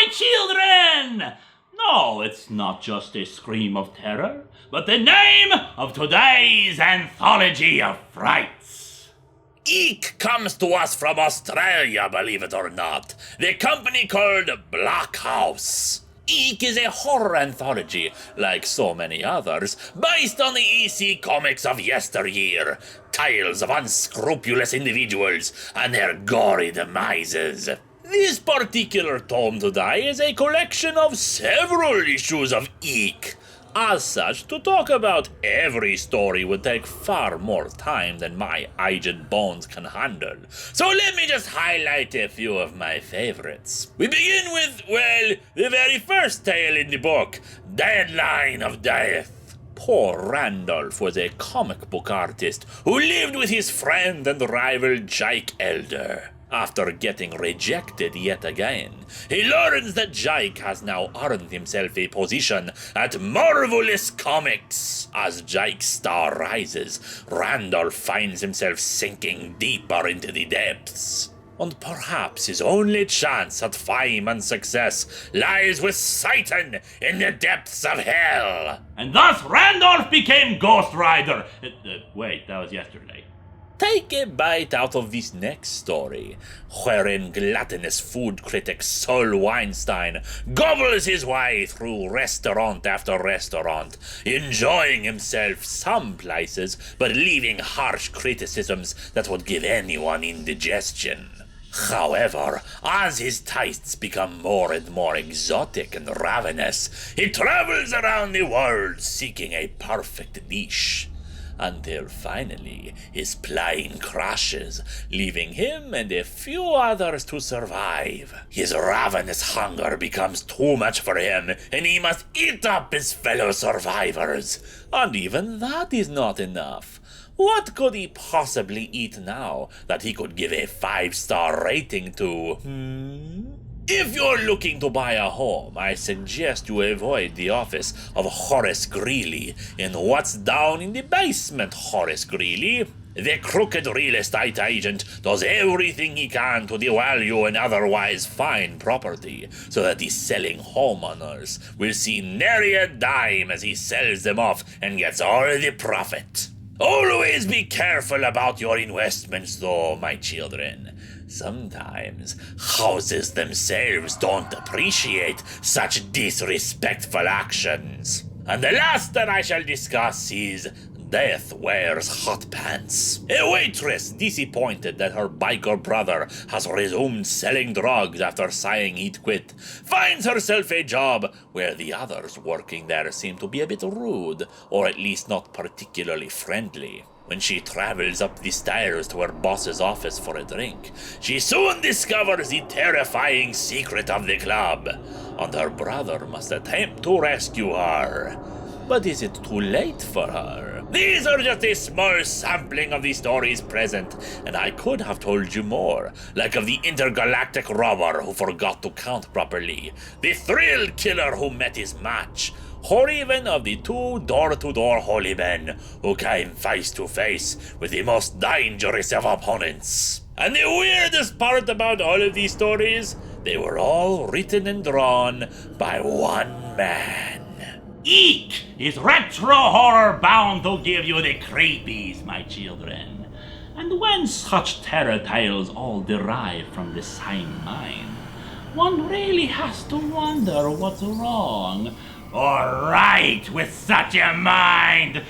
children! No, it's not just a scream of terror, but the name of today's anthology of frights. Eeek comes to us from Australia, believe it or not. The company called Blockhouse. Eeek is a horror anthology, like so many others, based on the EC comics of yesteryear. Tales of unscrupulous individuals and their gory demises. This particular tome today is a collection of several issues of Eeek. As such, to talk about every story would take far more time than my aged bones can handle. So let me just highlight a few of my favorites. We begin with, well, the very first tale in the book, Deadline of Death. Poor Randolph was a comic book artist who lived with his friend and rival Jake Elder. After getting rejected yet again, he learns that Jake has now earned himself a position at Marvelous Comics. As Jake's star rises, Randolph finds himself sinking deeper into the depths. And perhaps his only chance at fame and success lies with Satan in the depths of hell. And thus Randolph became Ghost Rider. Wait, that was yesterday. Take a bite out of this next story, wherein gluttonous food critic Saul Weinstein gobbles his way through restaurant after restaurant, enjoying himself some places, but leaving harsh criticisms that would give anyone indigestion. However, as his tastes become more and more exotic and ravenous, he travels around the world seeking a perfect dish. Until finally, his plane crashes, leaving him and a few others to survive. His ravenous hunger becomes too much for him, and he must eat up his fellow survivors. And even that is not enough. What could he possibly eat now that he could give a 5-star rating to? If you're looking to buy a home, I suggest you avoid the office of Horace Greeley in What's Down in the Basement, Horace Greeley. The crooked real estate agent does everything he can to devalue an otherwise fine property, so that the selling homeowners will see nary a dime as he sells them off and gets all the profit. Always be careful about your investments though, my children. Sometimes houses themselves don't appreciate such disrespectful actions. And the last that I shall discuss is Death Wears Hot Pants. A waitress, disappointed that her biker brother has resumed selling drugs after saying he'd quit, finds herself a job where the others working there seem to be a bit rude, or at least not particularly friendly. When she travels up the stairs to her boss's office for a drink, she soon discovers the terrifying secret of the club, and her brother must attempt to rescue her. But is it too late for her? These are just a small sampling of the stories present, and I could have told you more, like of the intergalactic robber who forgot to count properly, the thrill killer who met his match, or even of the 2 door-to-door holy men who came face to face with the most dangerous of opponents. And the weirdest part about all of these stories, they were all written and drawn by one man. Eeek is retro horror bound to give you the creepies, my children. And when such terror tales all derive from the same mind, one really has to wonder what's wrong or right with such a mind.